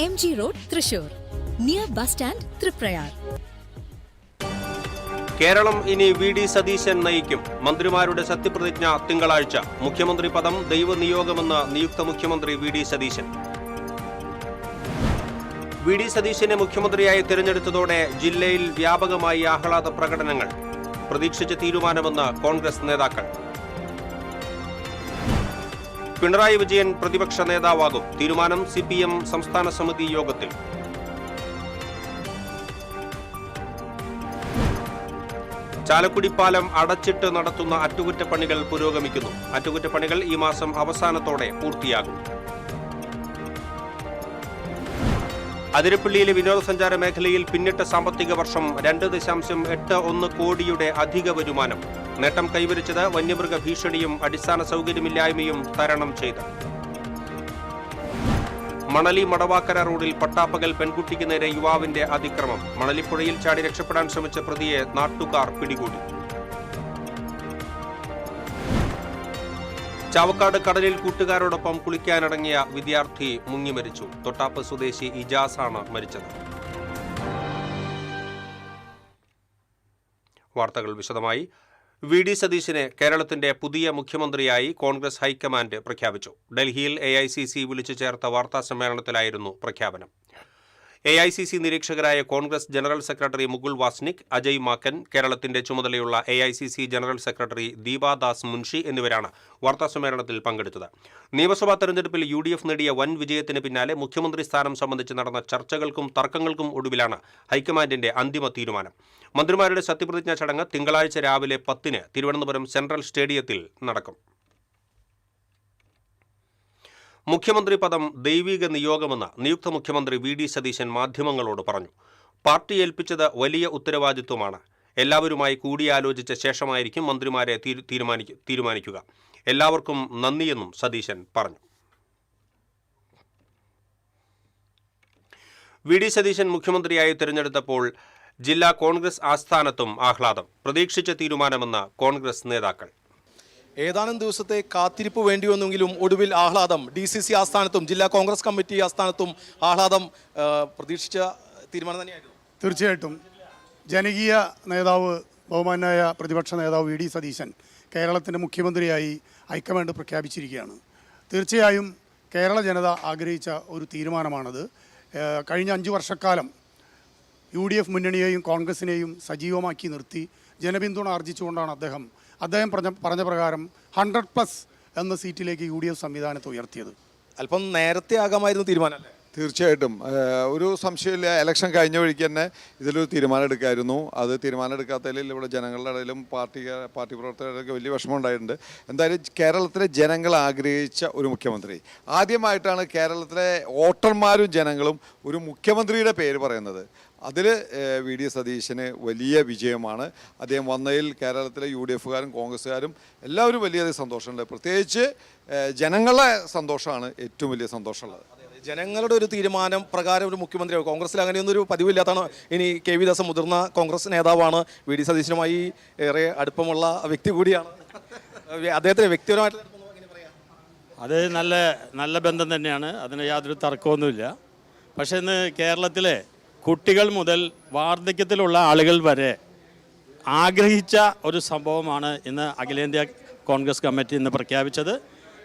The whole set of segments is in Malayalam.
MG Road, Thrissur, near bus stand, Tripprayar. Keralam ഇനി വി.ഡി. സതീശൻ നയിക്കും. മന്ത്രിമാരുടെ സത്യപ്രതിജ്ഞ തിങ്കളാഴ്ച. മുഖ്യമന്ത്രി പദം ദൈവനിയോഗമെന്ന് നിയുക്ത മുഖ്യമന്ത്രി വി.ഡി. സതീശൻ. വി.ഡി. സതീശനെ മുഖ്യമന്ത്രിയായി തിരഞ്ഞെടുത്തതോടെ ജില്ലയിൽ വ്യാപകമായി ആഹ്ലാദ പ്രകടനങ്ങൾ. പ്രതീക്ഷിച്ച തീരുമാനമെന്ന് കോൺഗ്രസ് നേതാക്കൾ. പിണറായി വിജയൻ പ്രതിപക്ഷ നേതാവാകും. തീരുമാനം CPM സംസ്ഥാന സമിതി യോഗത്തിൽ. ചാലക്കുടി പാലം അടച്ചിട്ട് നടത്തുന്ന അറ്റകുറ്റപ്പണികൾ പുരോഗമിക്കുന്നു. അറ്റകുറ്റപ്പണികൾ ഈ മാസം അവസാനത്തോടെ പൂർത്തിയാകും. അതിരപ്പള്ളിയിലെ വിനോദസഞ്ചാര മേഖലയിൽ പിന്നിട്ട സാമ്പത്തിക വർഷം 2.81 കോടിയുടെ അധിക വരുമാനം. നേട്ടം കൈവരിച്ചത് വന്യമൃഗ ഭീഷണിയും അടിസ്ഥാന സൗകര്യമില്ലായ്മയും തരണം ചെയ്ത്. മണലി മടവാക്കര റോഡിൽ പട്ടാപ്പകൽ പെൺകുട്ടിക്ക് നേരെ യുവാവിന്റെ അതിക്രമം. മണലിപ്പുഴയിൽ ചാടി രക്ഷപ്പെടാൻ ശ്രമിച്ച പ്രതിയെ നാട്ടുകാർ പിടികൂടി. ചാവക്കാട് കടലിൽ കൂട്ടുകാരോടൊപ്പം കുളിക്കാനിറങ്ങിയ വിദ്യാർത്ഥി മുങ്ങി മരിച്ചു. തൊട്ടാപ്പ് സ്വദേശി ഇജാസാണ് മരിച്ചത്. വാർത്തകൾ വിശദമായി. വി.ഡി. സതീശനെ കേരളത്തിന്റെ പുതിയ മുഖ്യമന്ത്രിയായി കോൺഗ്രസ് ഹൈക്കമാൻഡ് പ്രഖ്യാപിച്ചു. ഡൽഹിയിൽ AICC വിളിച്ചു ചേർത്ത വാർത്താസമ്മേളനത്തിലായിരുന്നു പ്രഖ്യാപനം. AICC നിരീക്ഷകരായ Congress general secretary Mukul Wasnik, Ajay Maken, കേരളത്തിന്റെ ചുമതലയുള്ള AICC general secretary Deepa Das Munshi എന്നിവരാണ് വാർത്താസമ്മേളനത്തിൽ പങ്കെടുത്തത്. നിയമസഭാ തെരഞ്ഞെടുപ്പിൽ UDF നേടിയ വൻ വിജയത്തിന് പിന്നാലെ മുഖ്യമന്ത്രി സ്ഥാനം സംബന്ധിച്ച് നടന്ന ചർച്ചകൾക്കും തർക്കങ്ങൾക്കും ഒടുവിലാണ് ഹൈക്കമാൻഡിന്റെ അന്തിമ തീരുമാനം. മന്ത്രിമാരുടെ സത്യപ്രതിജ്ഞാ ചടങ്ങ് തിങ്കളാഴ്ച രാവിലെ 10-ന് തിരുവനന്തപുരം സെൻട്രൽ സ്റ്റേഡിയത്തിൽ നടക്കും. മുഖ്യമന്ത്രി പദം ദൈവിക നിയോഗമെന്ന് നിയുക്ത മുഖ്യമന്ത്രി വി.ഡി. സതീശൻ മാധ്യമങ്ങളോട് പറഞ്ഞു. പാർട്ടി ഏൽപ്പിച്ചത് വലിയ ഉത്തരവാദിത്വമാണ്. എല്ലാവരുമായി കൂടിയാലോചിച്ച ശേഷമായിരിക്കും മന്ത്രിമാരെ തീരുമാനിക്കുക. എല്ലാവർക്കും നന്ദിയെന്നും സതീശൻ പറഞ്ഞു. വി.ഡി. സതീശൻ മുഖ്യമന്ത്രിയായി തിരഞ്ഞെടുത്തപ്പോൾ ജില്ലാ കോൺഗ്രസ് ആസ്ഥാനത്തും ആഹ്ലാദം. പ്രതീക്ഷിച്ച തീരുമാനമെന്ന് കോൺഗ്രസ് നേതാക്കൾ. ഏതാനും ദിവസത്തെ കാത്തിരിപ്പ് വേണ്ടിവന്നെങ്കിലും ഒടുവിൽ ആഹ്ലാദം. DCC ആസ്ഥാനത്തും ജില്ലാ കോൺഗ്രസ് കമ്മിറ്റി ആസ്ഥാനത്തും ആഹ്ലാദം. പ്രതീക്ഷിച്ച തീരുമാനം തന്നെയായിരുന്നു. തീർച്ചയായിട്ടും ജനകീയ നേതാവ്, ബഹുമാനായ പ്രതിപക്ഷ നേതാവ് വി.ഡി. സതീശൻ കേരളത്തിൻ്റെ മുഖ്യമന്ത്രിയായി ഹൈക്കമാൻഡ് പ്രഖ്യാപിച്ചിരിക്കുകയാണ്. തീർച്ചയായും കേരള ജനത ആഗ്രഹിച്ച ഒരു തീരുമാനമാണത്. കഴിഞ്ഞ 5 വർഷക്കാലം UDF മുന്നണിയെയും കോൺഗ്രസിനെയും സജീവമാക്കി നിർത്തി ജനപിന്തുണ ആർജിച്ചുകൊണ്ടാണ് അദ്ദേഹം പറഞ്ഞ പ്രകാരം 100+ എന്ന സീറ്റിലേക്ക് UDF സംവിധാനത്തെ ഉയർത്തിയത്. അല്പം നേരത്തെ ആകാമായിരുന്നു തീരുമാനം. തീർച്ചയായിട്ടും ഒരു സംശയമില്ല. ഇലക്ഷൻ കഴിഞ്ഞ വഴിക്ക് തന്നെ ഇതിലൊരു തീരുമാനം എടുക്കായിരുന്നു. അത് തീരുമാനം എടുക്കാത്തതിൽ ഇവിടെ ജനങ്ങളുടെ ഇടയിലും പാർട്ടി പ്രവർത്തകർക്ക് വലിയ വിഷമം ഉണ്ടായിട്ടുണ്ട്. എന്തായാലും കേരളത്തിലെ ജനങ്ങൾ ആഗ്രഹിച്ച ഒരു മുഖ്യമന്ത്രി. ആദ്യമായിട്ടാണ് കേരളത്തിലെ വോട്ടർമാരും ജനങ്ങളും ഒരു മുഖ്യമന്ത്രിയുടെ പേര് പറയുന്നത്. അതിൽ വി.ഡി. സതീശന് വലിയ വിജയമാണ്. അദ്ദേഹം വന്നതിൽ കേരളത്തിലെ UDFകാരും കോൺഗ്രസ്സുകാരും എല്ലാവരും വലിയ സന്തോഷമുണ്ട്. പ്രത്യേകിച്ച് ജനങ്ങളുടെ സന്തോഷമാണ് ഏറ്റവും വലിയ സന്തോഷമുള്ളത്. ജനങ്ങളുടെ ഒരു തീരുമാനം പ്രകാരം ഒരു മുഖ്യമന്ത്രി, കോൺഗ്രസിൽ അങ്ങനെയൊന്നും ഒരു പതിവില്ലാത്തതാണ്. ഇനി KV ദാസ് മുതിർന്ന കോൺഗ്രസ് നേതാവാണ്. വി.ഡി. സതീശനുമായി ഏറെ അടുപ്പമുള്ള വ്യക്തി കൂടിയാണ്. അദ്ദേഹത്തിന് വ്യക്തിപരമായിട്ട് അത് നല്ല ബന്ധം തന്നെയാണ്. അതിന് യാതൊരു തർക്കമൊന്നുമില്ല. പക്ഷേ ഇന്ന് കേരളത്തിലെ കുട്ടികൾ മുതൽ വാർദ്ധക്യത്തിലുള്ള ആളുകൾ വരെ ആഗ്രഹിച്ച ഒരു സംഭവമാണ് ഇന്ന് അഖിലേന്ത്യാ കോൺഗ്രസ് കമ്മിറ്റി ഇന്ന് പ്രഖ്യാപിച്ചത്.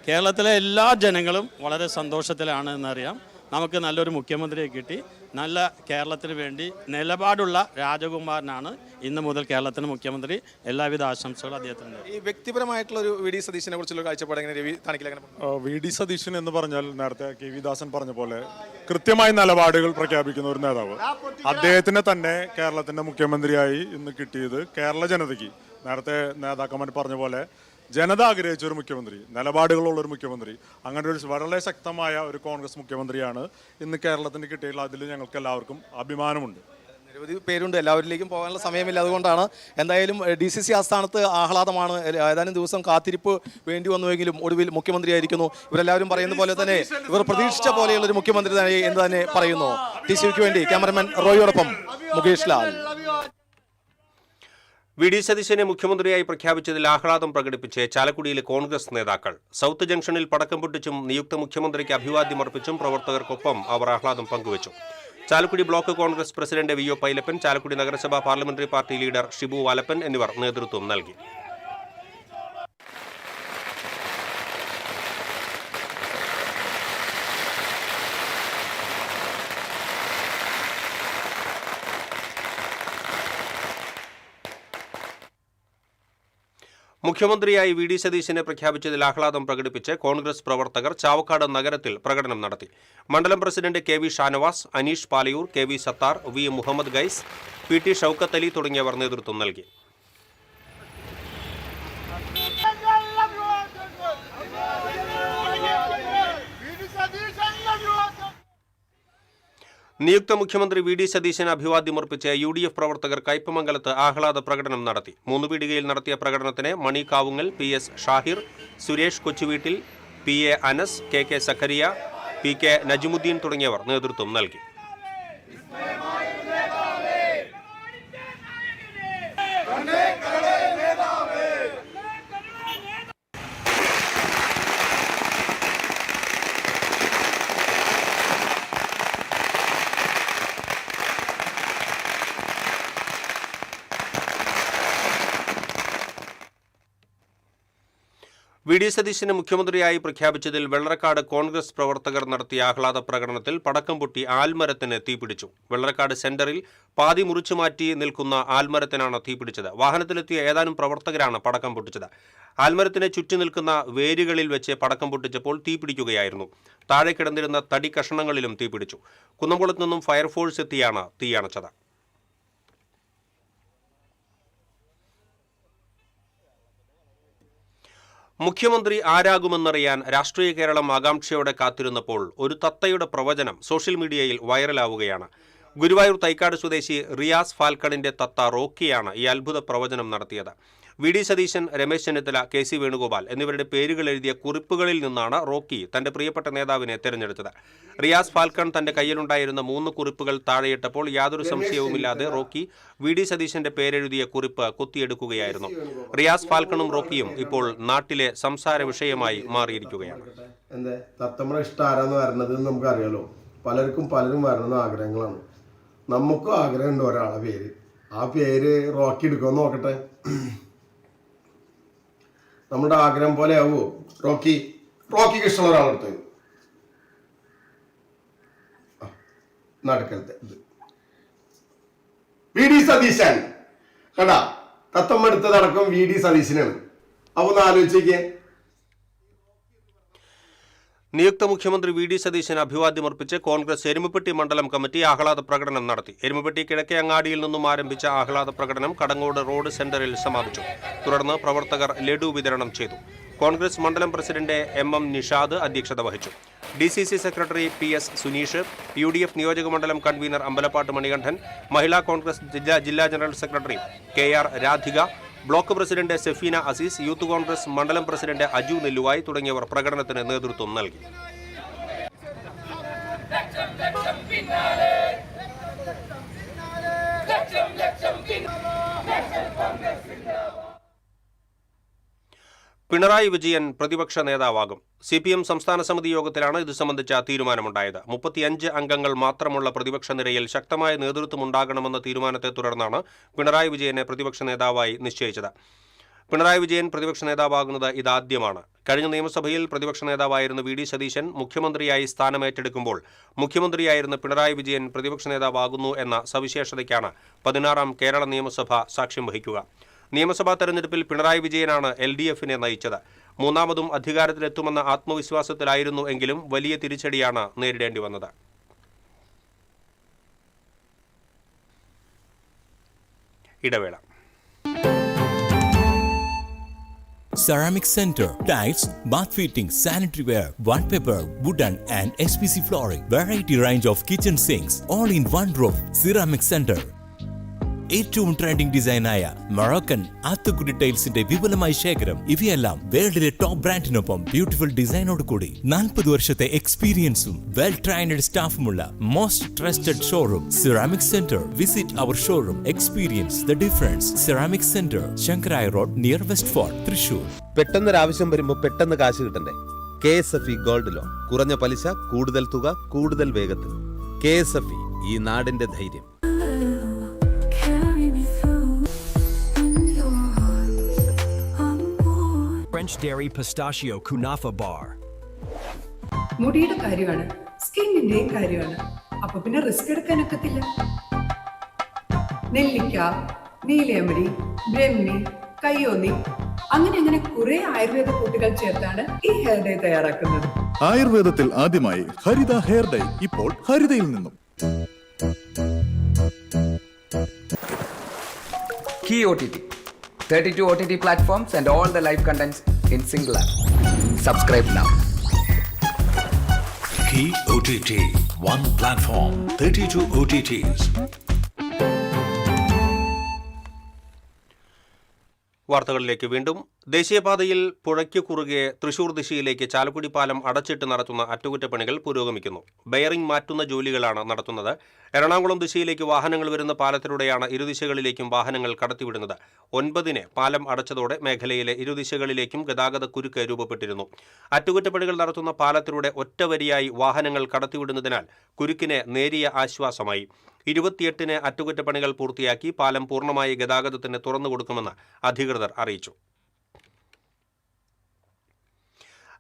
കേരളത്തിലെ എല്ലാ ജനങ്ങളും വളരെ സന്തോഷത്തിലാണ് എന്നറിയാം. നമുക്ക് നല്ലൊരു മുഖ്യമന്ത്രിയെ കിട്ടി. നല്ല കേരളത്തിന് വേണ്ടി നിലപാടുള്ള രാജകുമാരനാണ് ഇന്ന് മുതൽ കേരളത്തിന് മുഖ്യമന്ത്രി. എല്ലാവിധ ആശംസകളും അദ്ദേഹത്തിന്. ഈ വ്യക്തിപരമായിട്ടുള്ള ഒരു വി.ഡി. സതീശനെ കുറിച്ചുള്ള കാഴ്ചപ്പാട് എങ്ങനെ രവി താണിക്കിൽ? വി.ഡി. സതീശൻ എന്ന് പറഞ്ഞാൽ നേരത്തെ KV ദാസൻ പറഞ്ഞ പോലെ കൃത്യമായ നിലപാടുകൾ പ്രഖ്യാപിക്കുന്ന ഒരു നേതാവ്. അദ്ദേഹത്തിനെ തന്നെ കേരളത്തിന്റെ മുഖ്യമന്ത്രിയായി ഇന്ന് കിട്ടിയത് കേരള ജനതയ്ക്ക്, നേരത്തെ നേതാക്കന്മാർ പറഞ്ഞ പോലെ ജനത ആഗ്രഹിച്ച ഒരു മുഖ്യമന്ത്രി, നിലപാടുകളുള്ളൊരു മുഖ്യമന്ത്രി, അങ്ങനെ ഒരു വളരെ ശക്തമായ ഒരു കോൺഗ്രസ് മുഖ്യമന്ത്രിയാണ് ഇന്ന് കേരളത്തിന് കിട്ടിയിട്ടുള്ള. അതിൽ ഞങ്ങൾക്ക് എല്ലാവർക്കും അഭിമാനമുണ്ട്. നിരവധി പേരുണ്ട്, എല്ലാവരിലേക്കും പോകാനുള്ള സമയമില്ല. അതുകൊണ്ടാണ് എന്തായാലും DCC ആസ്ഥാനത്ത് ആഹ്ലാദമാണ്. ഏതാനും ദിവസം കാത്തിരിപ്പ് വേണ്ടി വന്നുവെങ്കിലും ഒടുവിൽ മുഖ്യമന്ത്രിയായിരിക്കുന്നു. ഇവരെല്ലാവരും പറയുന്ന പോലെ തന്നെ ഇവർ പ്രതീക്ഷിച്ച പോലെയുള്ള ഒരു മുഖ്യമന്ത്രി തന്നെ എന്ന് തന്നെ പറയുന്നു. TCVക്ക് വേണ്ടി ക്യാമറമാൻ റോയിയോടൊപ്പം മുകേഷ് ലാൽ. വി ഡി സതീശനെ മുഖ്യമന്ത്രിയായി പ്രഖ്യാപിച്ചതിൽ ആഹ്ലാദം പ്രകടിപ്പിച്ച് ചാലക്കുടിയിലെ കോൺഗ്രസ് നേതാക്കൾ. സൗത്ത് ജംഗ്ഷനിൽ പടക്കം പൊട്ടിച്ചും നിയുക്ത മുഖ്യമന്ത്രിക്ക് അഭിവാദ്യമർപ്പിച്ചും പ്രവർത്തകർക്കൊപ്പം അവർ ആഹ്ലാദം പങ്കുവച്ചു. Chalakudy block Congress president V O Pailappan, Chalakudy നഗരസഭാ parliamentary party leader Shibu Valappan എന്നിവർ നേതൃത്വം നൽകി. മുഖ്യമന്ത്രിയായി വി ഡി സതീശനെ പ്രഖ്യാപിച്ചതിൽ ആഹ്ലാദം പ്രകടിപ്പിച്ച് കോൺഗ്രസ് പ്രവർത്തകർ ചാവക്കാട് നഗരത്തിൽ പ്രകടനം നടത്തി. മണ്ഡലം പ്രസിഡന്റ് കെ വി ഷാനവാസ്, അനീഷ് പാലയൂർ, കെ വി സത്താർ, വി മുഹമ്മദ് ഗൈസ്, പി ടി ഷൌക്കത്ത് അലി തുടങ്ങിയവർ നേതൃത്വം നൽകി. നിയുക്ത മുഖ്യമന്ത്രി വി ഡി സതീശന് അഭിവാദ്യമർപ്പിച്ച് UDF പ്രവർത്തകർ കയ്പമംഗലത്ത് ആഹ്ലാദ പ്രകടനം നടത്തി. 3 പീടികയിൽ നടത്തിയ പ്രകടനത്തിന് മണി Kavungal, PS Shahir, Suresh കൊച്ചുവീട്ടിൽ, PA Anas, KK Zakariya, PK Najimuddin തുടങ്ങിയവർ നേതൃത്വം നൽകി. വി ഡി സതീശനെ മുഖ്യമന്ത്രിയായി പ്രഖ്യാപിച്ചതിൽ വെള്ളറക്കാട് കോൺഗ്രസ് പ്രവർത്തകർ നടത്തിയ ആഹ്ലാദ പ്രകടനത്തിൽ പടക്കം പൊട്ടി ആൽമരത്തിന് തീപിടിച്ചു. വെള്ളറക്കാട് സെന്ററിൽ പാതി മുറിച്ചുമാറ്റി നിൽക്കുന്ന ആൽമരത്തിനാണ് തീപിടിച്ചത്. വാഹനത്തിലെത്തിയ ഏതാനും പ്രവർത്തകരാണ് പടക്കം പൊട്ടിച്ചത്. ആൽമരത്തിന് ചുറ്റി നിൽക്കുന്ന വേരുകളിൽ വെച്ച് പടക്കം പൊട്ടിച്ചപ്പോൾ തീപിടിക്കുകയായിരുന്നു. താഴെ കിടന്നിരുന്ന തടി കഷണങ്ങളിലും തീപിടിച്ചു. കുന്നംകുളത്ത് നിന്നും ഫയർഫോഴ്സ് എത്തിയാണ് തീയണച്ചത്. മുഖ്യമന്ത്രി ആരാകുമെന്നറിയാൻ രാഷ്ട്രീയ കേരളം ആകാംക്ഷയോടെ കാത്തിരുന്നപ്പോൾ ഒരു തത്തയുടെ പ്രവചനം സോഷ്യൽ മീഡിയയിൽ വൈറലാവുകയാണ്. ഗുരുവായൂർ തൈക്കാട് സ്വദേശി റിയാസ് ഫാൽക്കണിന്റെ തത്ത റോക്കിയാണ് ഈ അത്ഭുത പ്രവചനം നടത്തിയത്. V D Satheesan, Ramesh Chennithala, KC Venugopal എന്നിവരുടെ പേരുകൾ എഴുതിയ കുറിപ്പുകളിൽ നിന്നാണ് റോക്കി തന്റെ പ്രിയപ്പെട്ട നേതാവിനെ തെരഞ്ഞെടുത്തത്. റിയാസ് ഫാൽക്കൺ തന്റെ കയ്യിലുണ്ടായിരുന്ന 3 കുറിപ്പുകൾ താഴെയിട്ടപ്പോൾ യാതൊരു സംശയവുമില്ലാതെ റോക്കി വി ഡി സതീശന്റെ പേരെഴുതിയ കുറിപ്പ് കുത്തിയെടുക്കുകയായിരുന്നു. റിയാസ് ഫാൽക്കണും റോക്കിയും ഇപ്പോൾ നാട്ടിലെ സംസാര വിഷയമായി മാറിയിരിക്കുകയാണ്. തത്തമ്മ ഇഷ്ടം ആരാന്ന് വരണത് നമുക്കറിയാലോ. പലർക്കും വരണമെന്ന് ആഗ്രഹങ്ങളാണ്. നമുക്കും ആഗ്രഹമുണ്ട് ഒരാളെ പേര്. ആ പേര് റോക്കി എടുക്കുമെന്ന് നോക്കട്ടെ. നമ്മുടെ ആഗ്രഹം പോലെ ആവുമോ? റോക്കിക്ക് ഇഷ്ടമുള്ള ഒരാളെടുത്ത് നടക്കരുത്. വി ഡി സതീശൻ കണ്ടാ, തത്തമ്മ എടുത്തതടക്കം വി ഡി സതീശനാണ്. അപ്പൊ ഒന്ന് ആലോചിച്ചേ. നിയുക്ത മുഖ്യമന്ത്രി വി ഡി സതീശന് അഭിവാദ്യമർപ്പിച്ച് കോൺഗ്രസ് എരുമപ്പെട്ടി മണ്ഡലം കമ്മിറ്റി ആഹ്ലാദ പ്രകടനം നടത്തി. എരുമപ്പെട്ടി കിഴക്കേ അങ്ങാടിയിൽ നിന്നും ആരംഭിച്ച ആഹ്ലാദ പ്രകടനം കടങ്ങോട് റോഡ് സെന്ററിൽ സമാപിച്ചു. തുടർന്ന് പ്രവർത്തകർ ലഡു വിതരണം ചെയ്തു. കോൺഗ്രസ് മണ്ഡലം പ്രസിഡന്റ് MM നിഷാദ് അധ്യക്ഷത വഹിച്ചു. DCC secretary PS Suneesh, UDF നിയോജക മണ്ഡലം കൺവീനർ അമ്പലപ്പാട്ട് മണികണ്ഠൻ, മഹിളാ കോൺഗ്രസ് ജില്ലാ general secretary KR Radhika, block president Sefeena Azeez, youth Congress മണ്ഡലം പ്രസിഡന്റ് അജു നെല്ലുവായി തുടങ്ങിയവർ പ്രകടനത്തിന് നേതൃത്വം നൽകി. പിണറായി വിജയൻ പ്രതിപക്ഷ നേതാവാകും. CPM സംസ്ഥാന സമിതി യോഗത്തിലാണ് ഇത് സംബന്ധിച്ച തീരുമാനമുണ്ടായത്. 35 അംഗങ്ങൾ മാത്രമുള്ള പ്രതിപക്ഷ നിരയിൽ ശക്തമായ നേതൃത്വമുണ്ടാകണമെന്ന തീരുമാനത്തെ തുടർന്നാണ് പിണറായി വിജയനെ പ്രതിപക്ഷ നേതാവായി നിശ്ചയിച്ചത്. പിണറായി വിജയൻ പ്രതിപക്ഷ നേതാവാകുന്നത് ഇതാദ്യമാണ്. കഴിഞ്ഞ നിയമസഭയിൽ പ്രതിപക്ഷ നേതാവായിരുന്ന വി ഡി സതീശൻ മുഖ്യമന്ത്രിയായി സ്ഥാനമേറ്റെടുക്കുമ്പോൾ മുഖ്യമന്ത്രിയായിരുന്ന പിണറായി വിജയൻ പ്രതിപക്ഷ നേതാവാകുന്നു എന്ന സവിശേഷതയ്ക്കാണ് 16ാം കേരള നിയമസഭ സാക്ഷ്യം വഹിക്കുക. നിയമസഭാ തെരഞ്ഞെടുപ്പിൽ പിണറായി വിജയനാണ് LDFനെ നയിച്ചത്. മൂന്നാമതും അധികാരത്തിലെത്തുമെന്ന ആത്മവിശ്വാസത്തിലായിരുന്നു എങ്കിലും വലിയ തിരിച്ചടിയാണ് നേരിടേണ്ടി വന്നത്. ഇടവേള. Ceramic Center, tiles, bath fittings, sanitary ware, wallpaper, wooden and SPC flooring, variety range of kitchen sinks, all in one roof. Ceramic Center. ഏറ്റവും ട്രെൻഡിംഗ് ഡിസൈനായ മൊറോക്കൻ ആത്തുകുടി ടൈൽസിന്റെ വിപുലമായ ശേഖരം. ഇവയെല്ലാം വേൾഡിലെ ടോപ്പ് ബ്രാൻഡിനൊപ്പം ബ്യൂട്ടിഫുൾ ഡിസൈനോട് കൂടി 40 വർഷത്തെ എക്സ്പീരിയൻസും വെൽ ട്രെയിൻഡ് സ്റ്റാഫുമുള്ള most trusted showroom ceramic centre. Visit our showroom, experience the difference. Ceramic centre, Shankaraiya road, near West Fort, Thrissur. പെട്ടെന്നൊരാവശ്യം വരുമ്പോൾ പെട്ടെന്ന് കാശ് കിട്ടണ്ടേ? KSFE gold loan. കുറഞ്ഞ പലിശ, കൂടുതൽ തുക, കൂടുതൽ വേഗത്തിൽ. KSFE, ഈ നാടിന്റെ ധൈര്യം. French Dairy Pistachio Kunafa Bar. മുടിയുടെ കാര്യമാണ്, സ്കിന്നിന്റെയും കാര്യമാണ്. അപ്പൊ പിന്നെ റിസ്ക് എടുക്കാനൊക്കത്തില്ല. നെല്ലിക്ക, നീലയമരി, ബ്രഹ്മി, കയ്യോന്നി, അങ്ങനെ കുറെ ആയുർവേദ കൂട്ടുകൾ ചേർത്താണ് ഈ ഹെയർ ഡേ തയ്യാറാക്കുന്നത്. ആയുർവേദത്തിൽ ആദ്യമായി ഹരിത ഹെയർ ഡൈ, ഇപ്പോൾ ഹരിതയിൽ നിന്നും. Key OTT, 32 OTT platforms and all the live contents in single app. Subscribe now. Key OTT, one platform, 32 OTTs. വാർത്തകളിലേക്ക് വീണ്ടും. ദേശീയപാതയിൽ പുഴയ്ക്ക് കുറുകെ തൃശൂർ ദിശയിലേക്ക് ചാലക്കുടി പാലം അടച്ചിട്ട് നടത്തുന്ന അറ്റകുറ്റപ്പണികൾ പുരോഗമിക്കുന്നു. ബെയറിംഗ് മാറ്റുന്ന ജോലികളാണ് നടത്തുന്നത്. എറണാകുളം ദിശയിലേക്ക് വാഹനങ്ങൾ വരുന്ന പാലത്തിലൂടെയാണ് ഇരുദിശകളിലേക്കും വാഹനങ്ങൾ കടത്തിവിടുന്നത്. 9-ന് പാലം അടച്ചതോടെ മേഖലയിലെ ഇരുദിശകളിലേക്കും ഗതാഗത കുരുക്ക് രൂപപ്പെട്ടിരുന്നു. അറ്റകുറ്റപ്പണികൾ നടത്തുന്ന പാലത്തിലൂടെ ഒറ്റവരിയായി വാഹനങ്ങൾ കടത്തിവിടുന്നതിനാൽ കുരുക്കിന് നേരിയ ആശ്വാസമായി. 28-ന് അറ്റകുറ്റപ്പണികൾ പൂർത്തിയാക്കി പാലം പൂർണ്ണമായി ഗതാഗതത്തിന് തുറന്നുകൊടുക്കുമെന്ന് അധികൃതർ അറിയിച്ചു.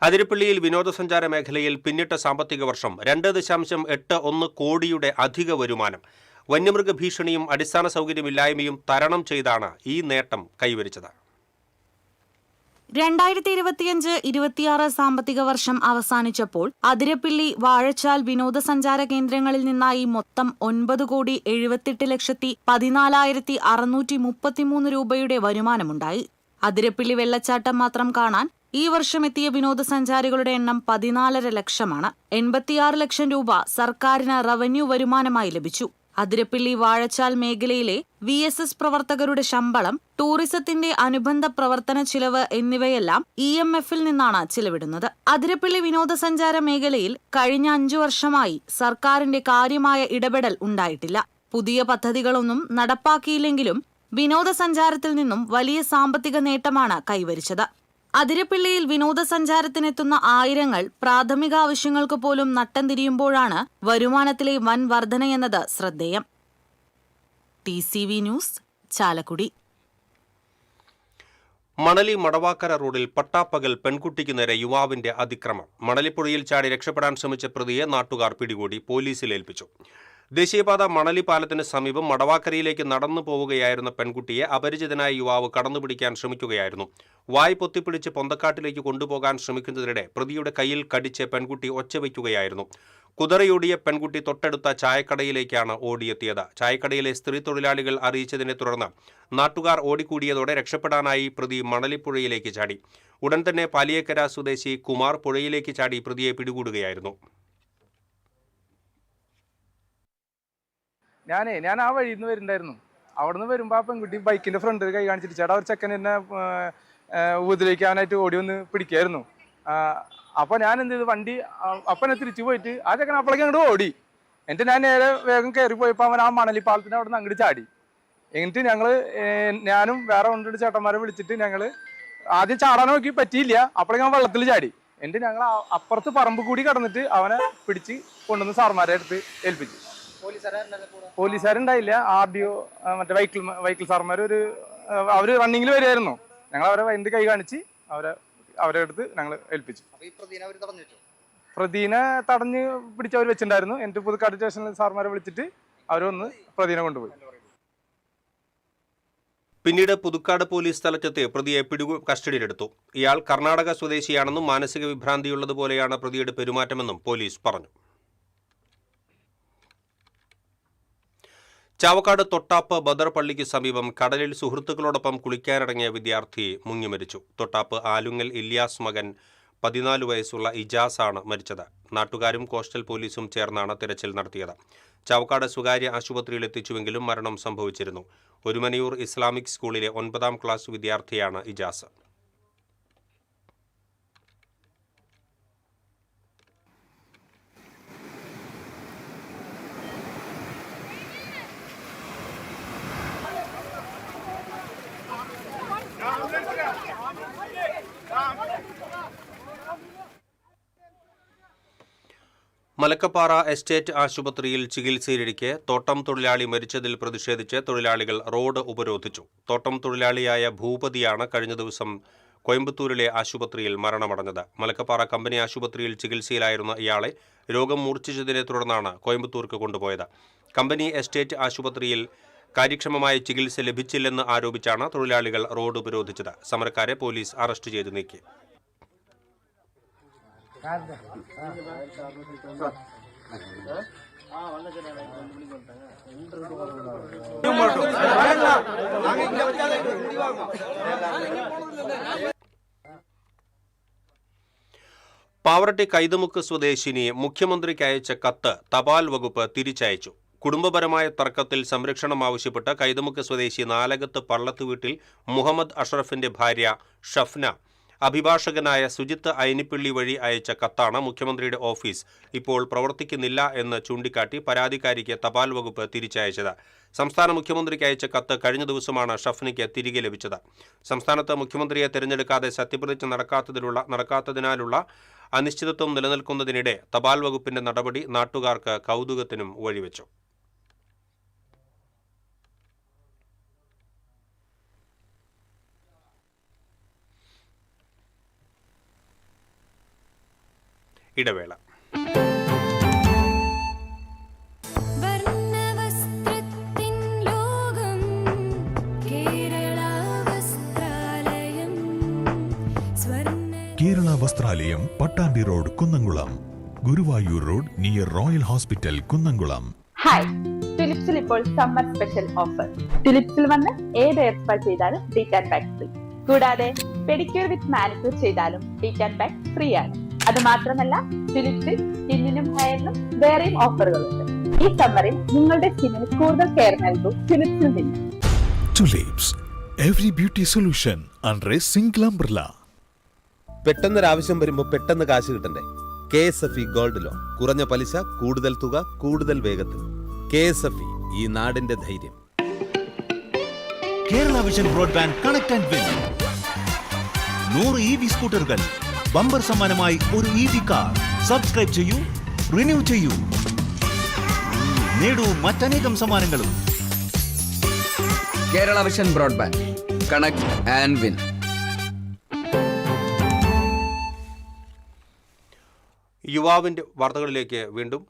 അതിരപ്പള്ളിയിൽ വിനോദസഞ്ചാര മേഖലയിൽ പിന്നിട്ട സാമ്പത്തിക വർഷം 2.81 കോടിയുടെ അധിക വരുമാനം. വന്യമൃഗ ഭീഷണിയും അടിസ്ഥാന സൗകര്യമില്ലായ്മയും തരണം ചെയ്താണ് ഈ നേട്ടം കൈവരിച്ചത്. 2025-26 സാമ്പത്തിക വർഷം അവസാനിച്ചപ്പോൾ അതിരപ്പിള്ളി, വാഴച്ചാൽ വിനോദസഞ്ചാര കേന്ദ്രങ്ങളിൽ നിന്നായി മൊത്തം 9,78,14,633 രൂപയുടെ വരുമാനമുണ്ടായി. അതിരപ്പിള്ളി വെള്ളച്ചാട്ടം മാത്രം കാണാൻ ഈ വർഷമെത്തിയ വിനോദസഞ്ചാരികളുടെ എണ്ണം 14.5 ലക്ഷമാണ്. 86 ലക്ഷം രൂപ സർക്കാരിന് റവന്യൂ വരുമാനമായി ലഭിച്ചു. അതിരപ്പിള്ളി, വാഴച്ചാൽ മേഖലയിലെ VSS പ്രവർത്തകരുടെ ശമ്പളം, ടൂറിസത്തിന്റെ അനുബന്ധ പ്രവർത്തന ചിലവ് എന്നിവയെല്ലാം EMF-ൽ നിന്നാണ് ചിലവിടുന്നത്. അതിരപ്പിള്ളി വിനോദസഞ്ചാര മേഖലയിൽ കഴിഞ്ഞ 5 വർഷമായി സർക്കാരിന്റെ കാര്യമായ ഇടപെടൽ ഉണ്ടായിട്ടില്ല. പുതിയ പദ്ധതികളൊന്നും നടപ്പാക്കിയില്ലെങ്കിലും വിനോദസഞ്ചാരത്തിൽ നിന്നും വലിയ സാമ്പത്തിക നേട്ടമാണ് കൈവരിച്ചത്. അതിരപ്പിള്ളിയിൽ വിനോദസഞ്ചാരത്തിനെത്തുന്ന ആയിരങ്ങൾ പ്രാഥമിക ആവശ്യങ്ങൾക്ക് പോലും നട്ടം തിരിയുമ്പോഴാണ് വരുമാനത്തിലെ വൻ വർധനയെന്നത് ശ്രദ്ധേയം. TCV news, Chalakudy. മണലി മടവാക്കര റോഡിൽ പട്ടാപ്പകൽ പെൺകുട്ടിക്ക് നേരെ യുവാവിന്റെ അതിക്രമം. മണലിപ്പുഴയിൽ ചാടി രക്ഷപ്പെടാൻ ശ്രമിച്ച പ്രതിയെ നാട്ടുകാർ പിടികൂടി പോലീസിൽ ഏൽപ്പിച്ചു. ദേശീയപാത മണലി പാലത്തിന് സമീപം മടവാക്കരയിലേക്ക് നടന്നു പോവുകയായിരുന്ന പെൺകുട്ടിയെ അപരിചിതനായ യുവാവ് കടന്നുപിടിക്കാൻ ശ്രമിക്കുകയായിരുന്നു. വായ് പൊത്തിപ്പിടിച്ച് പൊന്തക്കാട്ടിലേക്ക് കൊണ്ടുപോകാൻ ശ്രമിക്കുന്നതിനിടെ പ്രതിയുടെ കയ്യിൽ കടിച്ച് പെൺകുട്ടി ഒച്ചവയ്ക്കുകയായിരുന്നു. കുതറിയോടിയ പെൺകുട്ടി തൊട്ടടുത്ത ചായക്കടയിലേക്കാണ് ഓടിയെത്തിയത്. ചായക്കടയിലെ സ്ത്രീ തൊഴിലാളികൾ അറിയിച്ചതിനെ തുടർന്ന് നാട്ടുകാർ ഓടിക്കൂടിയതോടെ രക്ഷപ്പെടാനായി പ്രതി മണലിപ്പുഴയിലേക്ക് ചാടി. ഉടൻ തന്നെ പാലിയേക്കര സ്വദേശി കുമാർ പുഴയിലേക്ക് ചാടി പ്രതിയെ പിടികൂടുകയായിരുന്നു. ഞാൻ ആ വഴിയിൽ നിന്ന് വരുന്നുണ്ടായിരുന്നു. അവിടെ നിന്ന് വരുമ്പോൾ ആ പെൺകുട്ടി ബൈക്കിന്റെ ഫ്രണ്ട് കൈ കാണിച്ചിട്ട് ചേട്ടാ ഒരു ചെക്കൻ എന്നെ ഉപദ്രവിക്കാനായിട്ട് ഓടി വന്ന് പിടിക്കായിരുന്നു. അപ്പോൾ ഞാൻ എന്ത് ചെയ്തു, വണ്ടി അപ്പനെ തിരിച്ചു പോയിട്ട് ആ ചെക്കൻ അപ്പോഴേക്കും അങ്ങോട്ട് ഓടി. എന്നിട്ട് ഞാൻ നേരെ വേഗം കയറി പോയപ്പോൾ അവൻ ആ മണലി പാലത്തിന് അവിടെ നിന്ന് അങ്ങോട്ട് ചാടി. എന്നിട്ട് ഞാനും വേറെ 1-2 ചേട്ടന്മാരെ വിളിച്ചിട്ട് ഞങ്ങൾ ആദ്യം ചാടാൻ നോക്കി, പറ്റിയില്ല. അപ്പോഴേക്കും അവൻ വെള്ളത്തിൽ ചാടി. എന്നിട്ട് ഞങ്ങൾ അപ്പുറത്ത് പറമ്പ് കൂടി കടന്നിട്ട് അവനെ പിടിച്ച് കൊണ്ടുവന്ന് സാർമാരെ അടുത്ത് ഏൽപ്പിച്ചു. പോലീസുകാരുണ്ടായില്ല. RDO മറ്റേ വെഹിക്കിൾ സാർമാർ അവര് റണ്ണിങ്ങിൽ വരുമായിരുന്നു. ഞങ്ങൾ അവരെ വൈകിട്ട് കൈ കാണിച്ച് അവരെ അടുത്ത് ഞങ്ങൾ ഏൽപ്പിച്ചു. പ്രതിനെ തടഞ്ഞ് പിടിച്ച് അവർ വെച്ചിട്ടുണ്ടായിരുന്നു. എന്നിട്ട് പുതുക്കാട് സ്റ്റേഷനിൽ സാർമാരെ വിളിച്ചിട്ട് അവരൊന്ന് പ്രതിനെ കൊണ്ടുപോയി. പിന്നീട് പുതുക്കാട് പോലീസ് സ്ഥലത്തെത്തി പ്രതിയെ കസ്റ്റഡിയിലെടുത്തു. ഇയാൾ കർണാടക സ്വദേശിയാണെന്നും മാനസിക വിഭ്രാന്തിയുള്ളതുപോലെയാണ് പ്രതിയുടെ പെരുമാറ്റമെന്നും പോലീസ് പറഞ്ഞു. ചാവക്കാട് തൊട്ടാപ്പ് ബദർ പള്ളിക്ക് സമീപം കടലിൽ സുഹൃത്തുക്കളോടൊപ്പം കുളിക്കാനിറങ്ങിയ വിദ്യാർത്ഥി മുങ്ങിമരിച്ചു. തൊട്ടാപ്പ് ആലുങ്ങൽ ഇല്യാസ് മകൻ 14 വയസ്സുള്ള ഇജാസാണ് മരിച്ചത്. നാട്ടുകാരും കോസ്റ്റൽ പോലീസും ചേർന്നാണ് തിരച്ചിൽ നടത്തിയത്. ചാവക്കാട് സ്വകാര്യ ആശുപത്രിയിൽ എത്തിച്ചുവെങ്കിലും മരണം സംഭവിച്ചിരുന്നു. ഒരുമനയൂർ ഇസ്ലാമിക് സ്കൂളിലെ 9ാം ക്ലാസ് വിദ്യാർത്ഥിയാണ് ഇജാസ്. മലക്കപ്പാറ എസ്റ്റേറ്റ് ആശുപത്രിയിൽ ചികിത്സയിലിരിക്കെ തോട്ടം തൊഴിലാളി മരിച്ചതിൽ പ്രതിഷേധിച്ച് തൊഴിലാളികൾ റോഡ് ഉപരോധിച്ചു. തോട്ടം തൊഴിലാളിയായ ഭൂപതിയാണ് കഴിഞ്ഞ ദിവസം കോയമ്പത്തൂരിലെ ആശുപത്രിയിൽ മരണമടഞ്ഞത്. മലക്കപ്പാറ കമ്പനി ആശുപത്രിയിൽ ചികിത്സയിലായിരുന്ന ഇയാളെ രോഗം മൂർച്ഛിച്ചതിനെ തുടർന്നാണ് കോയമ്പത്തൂർക്ക് കൊണ്ടുപോയത്. കമ്പനി എസ്റ്റേറ്റ് ആശുപത്രിയിൽ കാര്യക്ഷമമായ ചികിത്സ ലഭിച്ചില്ലെന്ന് ആരോപിച്ചാണ് തൊഴിലാളികൾ റോഡ് ഉപരോധിച്ചത്. സമരക്കാരെ പോലീസ് അറസ്റ്റ് ചെയ്ത് നീക്കി. പാവറട്ടി കൈതമുക്ക് സ്വദേശിനി മുഖ്യമന്ത്രിക്ക് അയച്ച കത്ത് തപാൽ വകുപ്പ് തിരിച്ചയച്ചു. കുടുംബപരമായ തർക്കത്തിൽ സംരക്ഷണം ആവശ്യപ്പെട്ട് കൈതമുക്ക് സ്വദേശി നാലകത്ത് പള്ളത്ത് വീട്ടിൽ മുഹമ്മദ് അഷ്റഫിന്റെ ഭാര്യ ഷഫ്ന അഭിഭാഷകനായ സുജിത്ത് അയനിപ്പിള്ളി വഴി അയച്ച കത്താണ് മുഖ്യമന്ത്രിയുടെ ഓഫീസ് ഇപ്പോൾ പ്രവർത്തിക്കുന്നില്ല എന്ന് ചൂണ്ടിക്കാട്ടി പരാതിക്കാരിക്ക് തപാൽ വകുപ്പ് തിരിച്ചയച്ചത്. സംസ്ഥാന മുഖ്യമന്ത്രിക്ക് അയച്ച കത്ത് കഴിഞ്ഞ ദിവസമാണ് ഷഫ്നയ്ക്ക് തിരികെ ലഭിച്ചത്. സംസ്ഥാനത്ത് മുഖ്യമന്ത്രിയെ തിരഞ്ഞെടുക്കാതെ സത്യപ്രതിജ്ഞ നടക്കാത്തതിനാലുള്ള അനിശ്ചിതത്വം നിലനിൽക്കുന്നതിനിടെ തപാൽ വകുപ്പിന്റെ നടപടി നാട്ടുകാർക്ക് കൗതുകത്തിനും വഴിവെച്ചു. ഇടവേള. Kerala Vasthralayam, Pattambi road, Kunnamkulam. Guruvayur road near Royal Hospital, Kunnamkulam. Hi, ഫിലിപ്സിൽ ഇപ്പോൾ സമ്മർ സ്പെഷ്യൽ ഓഫർ. ഫിലിപ്സിൽ വന്ന് ഏത് ഹെയർ സ്പാ ചെയ്താലും ഡീറ്റ് ആൻഡ് പാക്ക് ഫ്രീ. കൂടാതെ പെഡിക്യൂർ വിത്ത് മാനിക്യൂർ ചെയ്താലും ഡീറ്റ് ആൻഡ് പാക്ക് ഫ്രീ ആണ്. അത് മാത്രമല്ല, ഫിലിപ്സിൽ സ്കിന്നിനും ഹെയറിനും വേറെയും ഓഫറുകളുണ്ട്. ഈ സമ്മറിൽ നിങ്ങളുടെ സ്കിന്നിന് കൂടുതൽ കെയർ നൽകൂ ഫിലിപ്സിൽ നിന്ന്. Tulips, every beauty solution under a single umbrella. പെട്ടെന്നൊരാവശ്യം വരുമ്പോൾ പെട്ടെന്ന് കാശ് കിട്ടണ്ടേ? KSFE gold loan. കുറഞ്ഞ പലിശ, കൂടുതൽ തുക, കൂടുതൽ വേഗത്തിൽ. KSFE, ഈ നാടിന്റെ ധൈര്യം. Kerala vision broadband connect and win. 100 EV സ്കൂട്ടറുകൾ, ബമ്പർ സമ്മാനമായി ഒരു EV കാർ. സബ്സ്ക്രൈബ് ചെയ്യൂ, റിന്യൂ ചെയ്യൂ, നേടൂ മറ്റനേകം സമ്മാനങ്ങളും. Kerala vision broadband connect and win. യുവാവിൻ്റെ വാർത്തകളിലേക്ക് വീണ്ടും.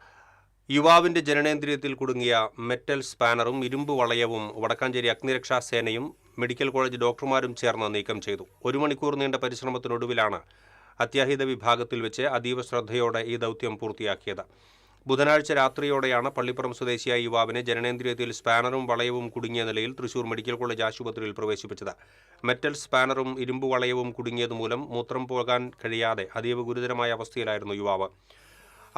യുവാവിൻ്റെ ജനനേന്ദ്രിയത്തിൽ കുടുങ്ങിയ മെറ്റൽ സ്പാനറും ഇരുമ്പ് വളയവും വടക്കാഞ്ചേരി അഗ്നിരക്ഷാ സേനയും മെഡിക്കൽ കോളേജ് ഡോക്ടർമാരും ചേർന്ന് നീക്കം ചെയ്തു. 1 മണിക്കൂർ നീണ്ട പരിശ്രമത്തിനൊടുവിലാണ് അത്യാഹിത വിഭാഗത്തിൽ വെച്ച് അതീവ ശ്രദ്ധയോടെ ഈ ദൗത്യം പൂർത്തിയാക്കിയത്. ബുധനാഴ്ച രാത്രിയോടെയാണ് പള്ളിപ്പുറം സ്വദേശിയായ യുവാവിനെ ജനനേന്ദ്രിയത്തിൽ സ്പാനറും വളയവും കുടുങ്ങിയ നിലയിൽ തൃശൂർ മെഡിക്കൽ കോളേജ് ആശുപത്രിയിൽ പ്രവേശിപ്പിച്ചത്. മെറ്റൽ സ്പാനറും ഇരുമ്പ് വളയവും കുടുങ്ങിയതുമൂലം മൂത്രം പോകാൻ കഴിയാതെ അതീവ ഗുരുതരമായ അവസ്ഥയിലായിരുന്നു യുവാവ്.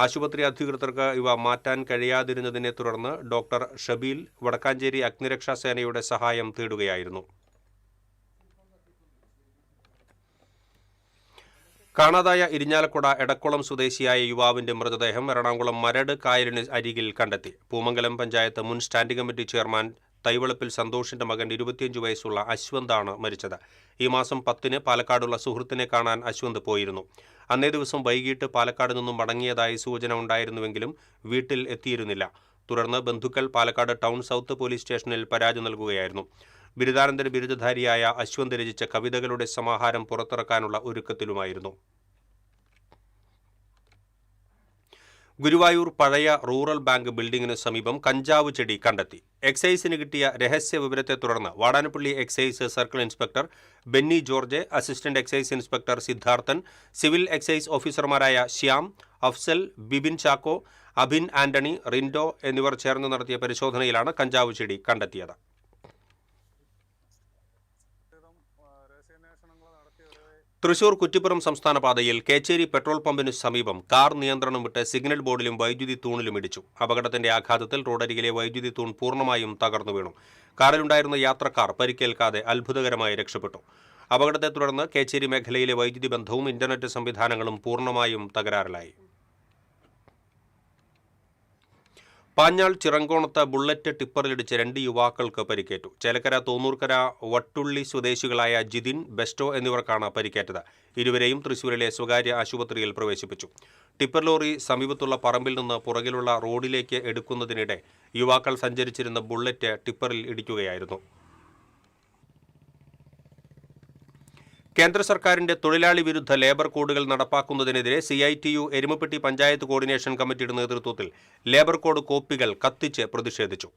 ആശുപത്രി അധികൃതർക്ക് ഇവ മാറ്റാൻ കഴിയാതിരുന്നതിനെ തുടർന്ന് ഡോക്ടർ ഷബീൽ വടക്കാഞ്ചേരി അഗ്നിരക്ഷാ സേനയുടെ സഹായം തേടുകയായിരുന്നു. കാണാതായ ഇരിഞ്ഞാലക്കുട എടക്കുളം സ്വദേശിയായ യുവാവിന്റെ മൃതദേഹം എറണാകുളം മരട് കായലിന് അരികിൽ കണ്ടെത്തി. പൂമംഗലം പഞ്ചായത്ത് മുൻ സ്റ്റാൻഡിംഗ് കമ്മിറ്റി ചെയർമാൻ തൈവളപ്പിൽ സന്തോഷിന്റെ മകൻ 25 വയസ്സുള്ള അശ്വന്താണ് മരിച്ചത്. ഈ മാസം 10-ന് പാലക്കാടുള്ള സുഹൃത്തിനെ കാണാൻ അശ്വന്ത് പോയിരുന്നു. അന്നേ ദിവസം വൈകിട്ട് പാലക്കാട് നിന്നും മടങ്ങിയതായി സൂചന ഉണ്ടായിരുന്നുവെങ്കിലും വീട്ടിൽ എത്തിയിരുന്നില്ല. തുടർന്ന് ബന്ധുക്കൾ പാലക്കാട് ടൗൺ സൗത്ത് പോലീസ് സ്റ്റേഷനിൽ പരാതി നൽകുകയായിരുന്നു. ബിരുദാനന്തര ബിരുദധാരിയായ അശ്വന്ത് രചിച്ച കവിതകളുടെ സമാഹാരം പുറത്തിറക്കാനുള്ള ഒരുക്കത്തിലുമായിരുന്നു. ഗുരുവായൂർ പഴയ റൂറൽ ബാങ്ക് ബിൽഡിംഗിന് സമീപം കഞ്ചാവ് ചെടി കണ്ടെത്തി. എക്സൈസിന് കിട്ടിയ രഹസ്യ വിവരത്തെ തുടർന്ന് Vadanappally excise circle inspector Benny George, assistant excise inspector Siddharthan, civil excise ഓഫീസർമാരായ ശ്യാം, അഫ്സൽ, ബിബിൻ ചാക്കോ, അഭിൻ ആന്റണി, റിൻഡോ എന്നിവർ ചേർന്ന് നടത്തിയ പരിശോധനയിലാണ് കഞ്ചാവ് ചെടി കണ്ടെത്തിയത്. തൃശൂർ കുറ്റിപ്പുറം സംസ്ഥാന പാതയിൽ കേച്ചേരി പെട്രോൾ പമ്പിന് സമീപം കാർ നിയന്ത്രണം വിട്ട് സിഗ്നൽ ബോർഡിലും വൈദ്യുതി തൂണിലും ഇടിച്ചു. അപകടത്തിന്റെ ആഘാതത്തിൽ റോഡരികിലെ വൈദ്യുതി തൂൺ പൂർണ്ണമായും തകർന്നു വീണു. കാറിലുണ്ടായിരുന്ന യാത്രക്കാർ പരിക്കേൽക്കാതെ അത്ഭുതകരമായി രക്ഷപ്പെട്ടു. അപകടത്തെ തുടർന്ന് കേച്ചേരി മേഖലയിലെ വൈദ്യുതി ബന്ധവും ഇന്റർനെറ്റ് സംവിധാനങ്ങളും പൂർണ്ണമായും തകരാറിലായി. പാഞ്ഞാൾ ചിറങ്കോണത്ത് ബുള്ളറ്റ് ടിപ്പറിലിടിച്ച് 2 യുവാക്കൾക്ക് പരിക്കേറ്റു. ചേലക്കര തോന്നൂർക്കര വട്ടുള്ളി സ്വദേശികളായ ജിതിൻ, ബെസ്റ്റോ എന്നിവർക്കാണ് പരിക്കേറ്റത്. ഇരുവരെയും തൃശൂരിലെ സ്വകാര്യ ആശുപത്രിയിൽ പ്രവേശിപ്പിച്ചു. ടിപ്പർ ലോറി സമീപത്തുള്ള പറമ്പിൽ നിന്ന് പുറകിലുള്ള റോഡിലേക്ക് എടുക്കുന്നതിനിടെ യുവാക്കൾ സഞ്ചരിച്ചിരുന്ന ബുള്ളറ്റ് ടിപ്പറിൽ ഇടിക്കുകയായിരുന്നു. കേന്ദ്ര സർക്കാരിന്റെ തൊഴിലാളി വിരുദ്ധ ലേബർ കോഡുകൾ നടപ്പാക്കുന്നതിനെതിരെ CITU എരുമപ്പെട്ടി പഞ്ചായത്ത് കോർഡിനേഷൻ കമ്മിറ്റിയുടെ നേതൃത്വത്തിൽ ലേബർ കോഡ് കോപ്പികൾ കത്തിച്ച് പ്രതിഷേധിച്ചു.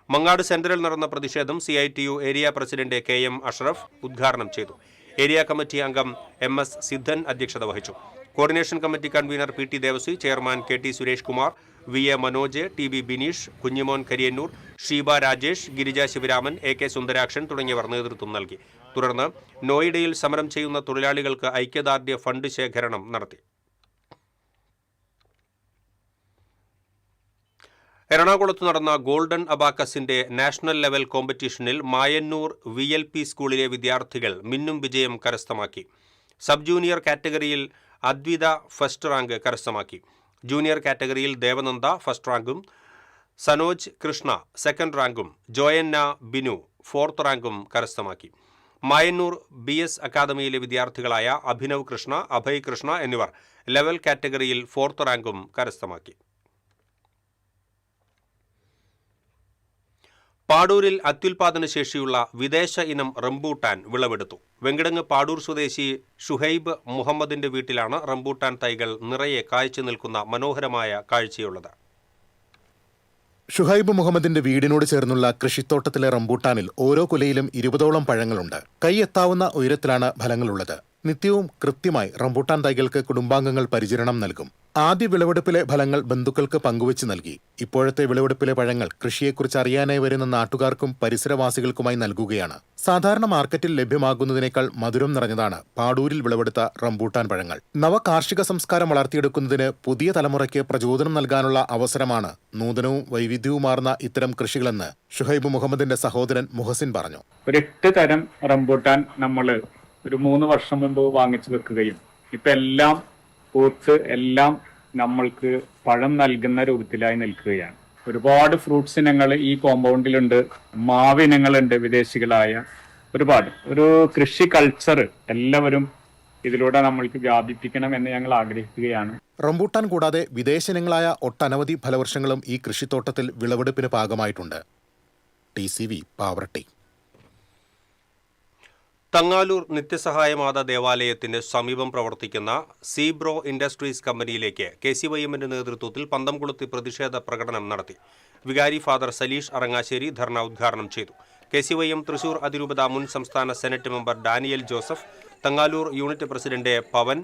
മങ്ങാട് സെന്ററിൽ നടന്ന പ്രതിഷേധം CITU area president KM Ashraf ഉദ്ഘാടനം ചെയ്തു. ഏരിയ കമ്മിറ്റി അംഗം MS സിദ്ധൻ അധ്യക്ഷത വഹിച്ചു. Coordination committee convener PT Devasi, chairman KT Suresh Kumar, VA Manoj, TB Bineesh, Kunjimon Kariyannur, Sheeba Rajesh, Girija Sivaraman, AK Sundarakshan തുടങ്ങിയവർ നേതൃത്വം നൽകി. തുടർന്ന് നോയിഡയിൽ സമരം ചെയ്യുന്ന തൊഴിലാളികൾക്ക് ഐക്യദാർഢ്യ ഫണ്ട് ശേഖരണം നടത്തി. എറണാകുളത്ത് നടന്ന ഗോൾഡൻ അബാക്കസിന്റെ നാഷണൽ ലെവൽ കോമ്പറ്റീഷനിൽ മായന്നൂർ VLP സ്കൂളിലെ വിദ്യാർത്ഥികൾ മിന്നും വിജയം കരസ്ഥമാക്കി. സബ് ജൂനിയർ കാറ്റഗറിയിൽ അദ്വിത ഫസ്റ്റ് റാങ്ക് കരസ്ഥമാക്കി. ജൂനിയർ കാറ്റഗറിയിൽ ദേവനന്ദ ഫസ്റ്റ് റാങ്കും സനോജ് കൃഷ്ണ സെക്കൻഡ് റാങ്കും ജോയന്ന ബിനു ഫോർത്ത് റാങ്കും കരസ്ഥമാക്കി. മായന്നൂർ BS അക്കാദമിയിലെ വിദ്യാർത്ഥികളായ അഭിനവ് കൃഷ്ണ, അഭയ് കൃഷ്ണ എന്നിവർ ലെവൽ കാറ്റഗറിയിൽ ഫോർത്ത് റാങ്കും കരസ്ഥമാക്കി. പാടൂരിൽ അത്യുൽപാദന ശേഷിയുള്ള വിദേശ ഇനം റംബൂട്ടാൻ വിളവെടുത്തു. വെങ്കിടങ്ങ് പാടൂർ സ്വദേശി ഷുഹൈബ് മുഹമ്മദിന്റെ വീട്ടിലാണ് റംബൂട്ടാൻ തൈകൾ നിറയെ കായ്ച്ചു നിൽക്കുന്ന മനോഹരമായ കാഴ്ചയുള്ളത്. ഷുഹൈബ് മുഹമ്മദിന്റെ വീടിനോട് ചേർന്നുള്ള കൃഷിത്തോട്ടത്തിലെ റംബൂട്ടാനിൽ ഓരോ കുലയിലും 20ഓളം പഴങ്ങളുണ്ട്. കൈയെത്താവുന്ന ഉയരത്തിലാണ് ഫലങ്ങളുള്ളത്. നിത്യവും കൃത്യമായി റംബൂട്ടാൻ തൈകൾക്ക് കുടുംബാംഗങ്ങൾ പരിചരണം നൽകും. ആദ്യ വിളവെടുപ്പിലെ ഫലങ്ങൾ ബന്ധുക്കൾക്ക് പങ്കുവച്ച് നൽകി. ഇപ്പോഴത്തെ വിളവെടുപ്പിലെ പഴങ്ങൾ കൃഷിയെക്കുറിച്ച് അറിയാനായി വരുന്ന നാട്ടുകാർക്കും പരിസരവാസികൾക്കുമായി നൽകുകയാണ്. സാധാരണ മാർക്കറ്റിൽ ലഭ്യമാകുന്നതിനേക്കാൾ മധുരം നിറഞ്ഞതാണ് പാടൂരിൽ വിളവെടുത്ത റംബൂട്ടാൻ പഴങ്ങൾ. നവകാർഷിക സംസ്കാരം വളർത്തിയെടുക്കുന്നതിന് പുതിയ തലമുറയ്ക്ക് പ്രചോദനം നൽകാനുള്ള അവസരമാണ് നൂതനവും വൈവിധ്യവുമാർന്ന ഇത്തരം കൃഷികളെന്ന് ഷുഹൈബ് മുഹമ്മദിന്റെ സഹോദരൻ മുഹസിൻ പറഞ്ഞു. 8 തരം റംബൂട്ടാൻ നമ്മൾ ഒരു 3 വർഷം മുമ്പ് വാങ്ങിച്ചു വെക്കുകയും ഇപ്പൊ എല്ലാം പൂത്ത് എല്ലാം നമ്മൾക്ക് പഴം നൽകുന്ന രൂപത്തിലായി നിൽക്കുകയാണ്. ഒരുപാട് ഫ്രൂട്ട്സ് ഇനങ്ങൾ ഈ കോമ്പൗണ്ടിലുണ്ട്, മാവിനങ്ങളുണ്ട്, വിദേശികളായ ഒരുപാട്. ഒരു കൃഷി കൾച്ചർ എല്ലാവരും ഇതിലൂടെ നമ്മൾക്ക് വ്യാപിപ്പിക്കണം എന്ന് ഞങ്ങൾ ആഗ്രഹിക്കുകയാണ്. റംബൂട്ടാൻ കൂടാതെ വിദേശിനങ്ങളായ ഒട്ടനവധി ഫലവൃക്ഷങ്ങളും ഈ കൃഷിത്തോട്ടത്തിൽ വിളവെടുപ്പിന് പാകമായിട്ടുണ്ട്. TCV പാവറട്ടി. തങ്ങാലൂർ നിത്യസഹായമാത ദേവാലയത്തിന് സമീപം പ്രവർത്തിക്കുന്ന സീബ്രോ ഇൻഡസ്ട്രീസ് കമ്പനിയിലേക്ക് KCYMന്റെ നേതൃത്വത്തിൽ പന്തംകുളത്ത് പ്രതിഷേധ പ്രകടനം നടത്തി. വികാരി ഫാദർ സലീഷ് അറങ്ങാശ്ശേരി ധർണ ഉദ്ഘാടനം ചെയ്തു. KCYM തൃശൂർ അതിരൂപത മുൻ സംസ്ഥാന senate member Daniel Joseph, Thangalur unit president Pavan,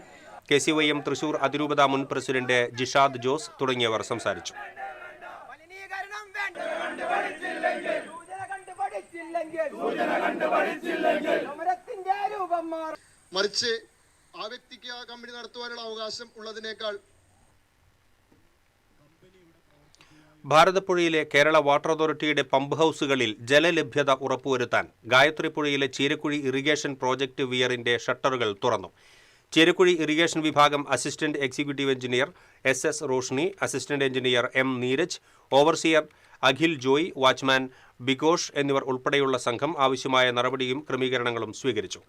KCYM Thrissur അതിരൂപത മുൻ പ്രസിഡന്റ് ജിഷാദ് ജോസ് തുടങ്ങിയവർ സംസാരിച്ചു. മറിച്ച് ആ വ്യക്തിക്ക് ആ കമ്പനി നടത്തുവാനുള്ള അവകാശം ഉള്ളതിനേക്കാൾ ഭാരതപ്പുഴയിലെ കേരള വാട്ടർ അതോറിറ്റിയുടെ പമ്പ് ഹൌസുകളിൽ ജലലഭ്യത ഉറപ്പുവരുത്താൻ ഗായത്രിപ്പുഴയിലെ ചീരക്കുഴി ഇറിഗേഷൻ പ്രോജക്ട് വിയറിന്റെ ഷട്ടറുകൾ തുറന്നു. ചീരക്കുഴി ഇറിഗേഷൻ വിഭാഗം assistant executive engineer SS Roshni, assistant engineer M Neeraj, overseer Akhil Joy, watchman Bighosh എന്നിവർ ഉൾപ്പെടെയുള്ള സംഘം ആവശ്യമായ നടപടിയും ക്രമീകരണങ്ങളും സ്വീകരിച്ചു.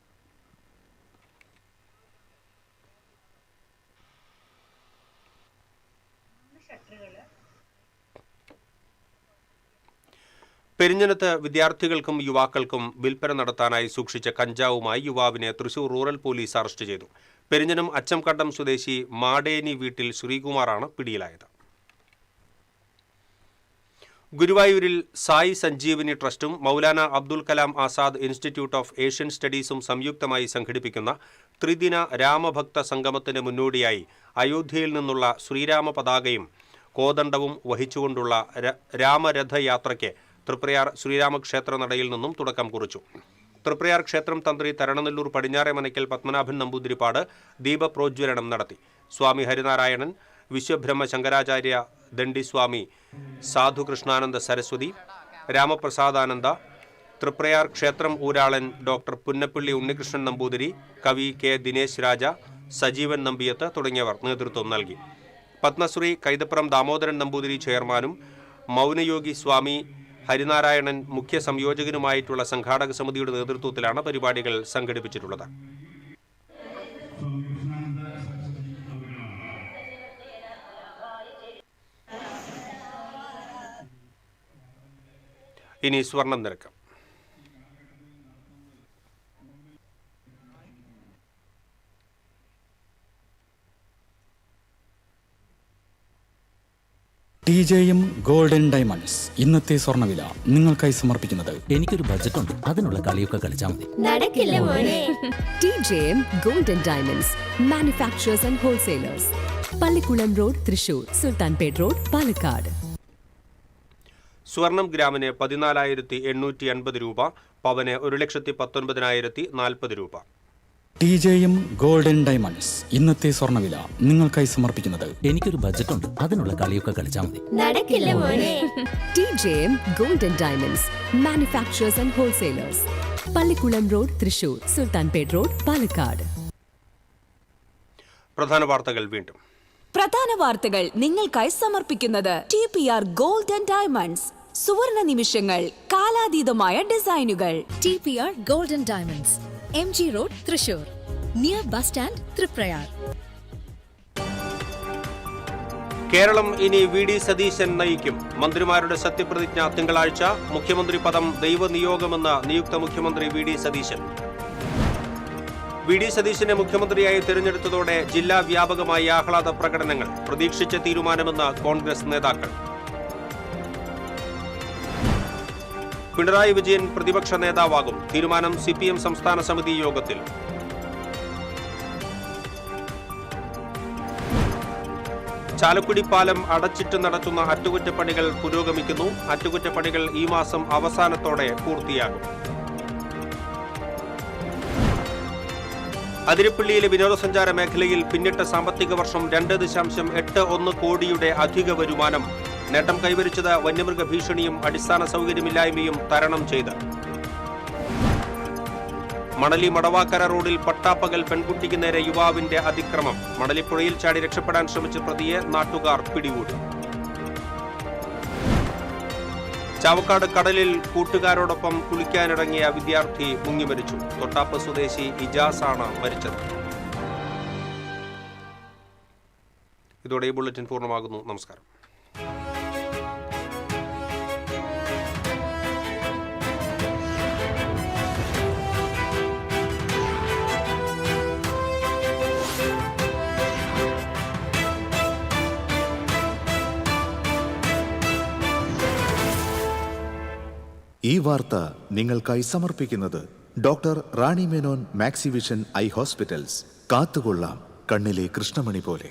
പെരിഞ്ഞനത്ത് വിദ്യാർത്ഥികൾക്കും യുവാക്കൾക്കും വിൽപ്പന നടത്താനായി സൂക്ഷിച്ച കഞ്ചാവുമായി യുവാവിനെ തൃശൂർ റൂറൽ പോലീസ് അറസ്റ്റ് ചെയ്തു. പെരിഞ്ഞനം അച്ചംകണ്ടം സ്വദേശി മാടേനി വീട്ടിൽ ശ്രീകുമാറാണ് പിടിയിലായത്. ഗുരുവായൂരിൽ സായി സഞ്ജീവനി ട്രസ്റ്റും Maulana Abdul Kalam Azad institute of Asian സ്റ്റഡീസും സംയുക്തമായി സംഘടിപ്പിക്കുന്ന ത്രിദിന രാമഭക്ത സംഗമത്തിന് മുന്നോടിയായി അയോധ്യയിൽ നിന്നുള്ള ശ്രീരാമ പതാകയും കോദണ്ഡവും വഹിച്ചുകൊണ്ടുള്ള രാമരഥയാത്രയ്ക്ക് തൃപ്രയാർ ശ്രീരാമക്ഷേത്ര നടയിൽ നിന്നും തുടക്കം കുറിച്ചു. തൃപ്രയാർ ക്ഷേത്രം തന്ത്രി തരണനെല്ലൂർ പടിഞ്ഞാറെ മനയ്ക്കൽ പത്മനാഭൻ നമ്പൂതിരിപ്പാട് ദീപപ്രോജ്വലനം നടത്തി. സ്വാമി ഹരിനാരായണൻ, വിശ്വബ്രഹ്മ ശങ്കരാചാര്യ ദണ്ഡിസ്വാമി, സാധു കൃഷ്ണാനന്ദ സരസ്വതി, രാമപ്രസാദാനന്ദ, തൃപ്രയാർ ക്ഷേത്രം ഊരാളൻ ഡോക്ടർ പുന്നപ്പള്ളി ഉണ്ണികൃഷ്ണൻ നമ്പൂതിരി, കവി കെ ദിനേശ് രാജ, സജീവൻ നമ്പിയത്ത് തുടങ്ങിയവർ നേതൃത്വം നൽകി. പത്മശ്രീ കൈതപ്പുറം ദാമോദരൻ നമ്പൂതിരി ചെയർമാനും മൗനയോഗി സ്വാമി ഹരിനാരായണൻ മുഖ്യ സംയോജകനുമായിട്ടുള്ള സംഘാടക സമിതിയുടെ നേതൃത്വത്തിലാണ് പരിപാടികൾ സംഘടിപ്പിച്ചിട്ടുള്ളത്. ഇനി സ്വർണം നിരക്ക്. TJM ഗോൾഡൻ ഡയമണ്ട്സ് ഇന്നത്തെ സ്വർണ്ണവില നിങ്ങൾക്കായി സമർപ്പിക്കുന്നത്. എനിക്കൊരു ബജറ്റ് ഉണ്ട്, അതിനുള്ള കളിയൊക്കെ കളിച്ചാൽ മതി. നടക്കില്ല മോനെ. TJM golden diamonds, manufacturers and wholesalers, Pallikulam road, Thrissur, Sultanpet road, Palakkad. സ്വർണം ഗ്രാമിന് 14,880 രൂപ, പവന് 1,19,040 രൂപ. TJM ഗോൾഡൻ ഡയമണ്ട്സ് ഇന്നത്തെ സ്വർണ്ണവില നിങ്ങൾക്കായി സമർപ്പിക്കുന്നത്. എനിക്കൊരു ബജറ്റ് ഉണ്ട്, അതിനുള്ള കളിയൊക്കെ കളിച്ചാൽ മതി. നടക്കില്ല മോനെ. TJM golden diamonds, manufacturers and wholesalers, Pallikulam road, Thrissur, Sultanpet road, Palakkad. പ്രധാന വാർത്തകൾ വീണ്ടും. പ്രധാന വാർത്തകൾ നിങ്ങൾക്കായി സമർപ്പിക്കുന്നത് TPR ഗോൾഡൻ ഡയമണ്ട്സ്, സുവർണ നിമിഷങ്ങൾ, കാലാതീതമായ ഡിസൈനുകൾ. TPR golden diamonds, MG road, Thrissur, near bus stand, Triprayar. Keralam ഇനി VD സതീശൻ നയിക്കും. മന്ത്രിമാരുടെ സത്യപ്രതിജ്ഞ തിങ്കളാഴ്ച. മുഖ്യമന്ത്രി പദം ദൈവനിയോഗമെന്ന് നിയുക്ത മുഖ്യമന്ത്രി VD സതീശൻ. VD സതീശനെ മുഖ്യമന്ത്രിയായി തിരഞ്ഞെടുത്തതോടെ ജില്ലാ വ്യാപകമായി ആഹ്ലാദ പ്രകടനങ്ങൾ. പ്രതീക്ഷിച്ച തീരുമാനമെന്ന് കോൺഗ്രസ് നേതാക്കൾ. പിണറായി വിജയൻ പ്രതിപക്ഷ നേതാവാകും. തീരുമാനം CPM സംസ്ഥാന സമിതി യോഗത്തിൽ. ചാലക്കുടി പാലം അടച്ചിട്ട് നടത്തുന്ന അറ്റകുറ്റപ്പണികൾ പുരോഗമിക്കുന്നു. അറ്റകുറ്റപ്പണികൾ ഈ മാസം അവസാനത്തോടെ പൂർത്തിയാകും. അതിരപ്പള്ളിയിലെ വിനോദസഞ്ചാര മേഖലയിൽ പിന്നിട്ട സാമ്പത്തിക വർഷം 2.81 കോടിയുടെ അധിക വരുമാനം. നേട്ടം കൈവരിച്ചത് വന്യമൃഗ ഭീഷണിയും അടിസ്ഥാന സൗകര്യമില്ലായ്മയും തരണം ചെയ്ത്. മണലി മടവാക്കര റോഡിൽ പട്ടാപ്പകൽ പെൺകുട്ടിക്ക് നേരെ യുവാവിന്റെ അതിക്രമം. മണലിപ്പുഴയിൽ ചാടി രക്ഷപ്പെടാൻ ശ്രമിച്ച പ്രതിയെ നാട്ടുകാർ പിടികൂടി. ചാവക്കാട് കടലിൽ കൂട്ടുകാരോടൊപ്പം കുളിക്കാനിറങ്ങിയ വിദ്യാർത്ഥി മുങ്ങിമരിച്ചു. തൊട്ടാപ്പ് സ്വദേശി ഇജാസാണ് മരിച്ചത്. ഇതോടെ ഈ ബുള്ളറ്റിൻ പൂർണ്ണമാകുന്നു. നമസ്കാരം. ഈ വാർത്ത നിങ്ങൾക്കായി സമർപ്പിക്കുന്നത് doctor Rani Menon Maxivision I hospitals. കാത്തുകൊള്ളാം കണ്ണിലെ കൃഷ്ണമണി പോലെ.